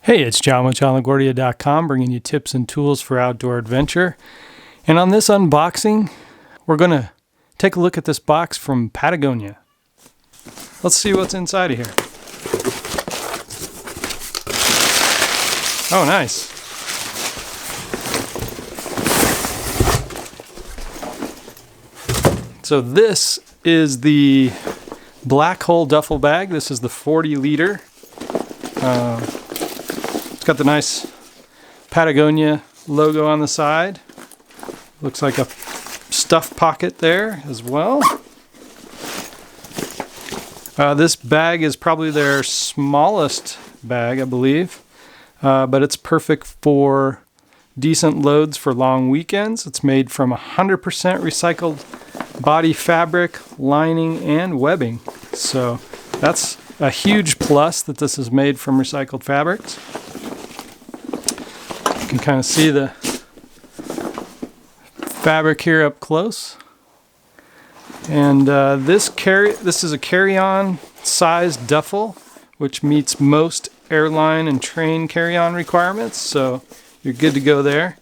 Hey, it's John with JohnLaGuardia.com, bringing you tips and tools for outdoor adventure. And on this unboxing, we're going to take a look at this box from Patagonia. Let's see what's inside of here. Oh, nice. So this is the black hole duffel bag. This is the 40 liter. It's got the nice Patagonia logo on the side. Looks like a stuff pocket there as well. This bag is probably their smallest bag, I believe, but it's perfect for decent loads for long weekends. It's made from 100% recycled body fabric, lining, and webbing. So that's a huge plus that this is made from recycled fabrics. You can kind of see the fabric here up close. And this is a carry-on size duffel, which meets most airline and train carry-on requirements, so you're good to go there.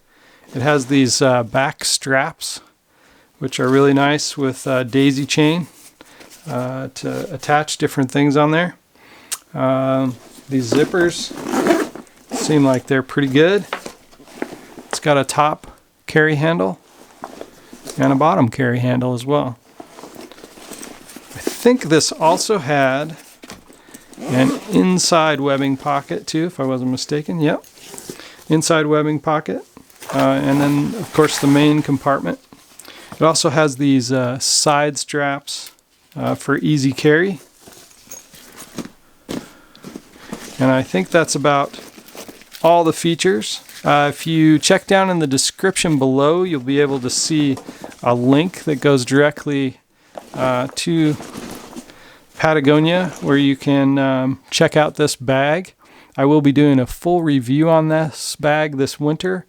It has these back straps, which are really nice with daisy chain to attach different things on there. These zippers seem like they're pretty good. It's got a top carry handle and a bottom carry handle as well. I think this also had an inside webbing pocket too, if I wasn't mistaken. Yep, inside webbing pocket, and then of course the main compartment. It also has these side straps for easy carry. And I think that's about all the features. If you check down in the description below, you'll be able to see a link that goes directly to Patagonia, where you can check out this bag. I will be doing a full review on this bag this winter,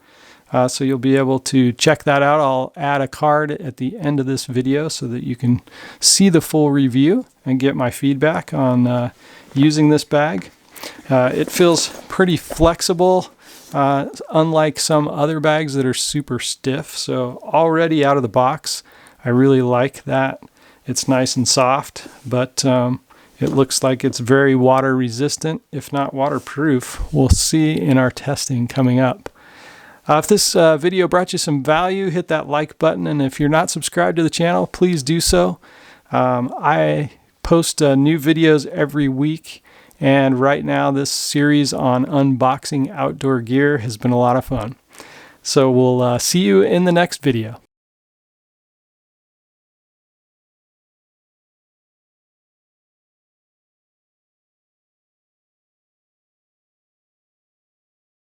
so you'll be able to check that out. I'll add a card at the end of this video so that you can see the full review and get my feedback on using this bag. It feels pretty flexible, unlike some other bags that are super stiff. So already out of the box, I really like that. It's nice and soft, but it looks like it's very water resistant, if not waterproof. We'll see in our testing coming up. If this video brought you some value, hit that like button, and if you're not subscribed to the channel, please do so. I post new videos every week. And right now, this series on unboxing outdoor gear has been a lot of fun. So we'll see you in the next video.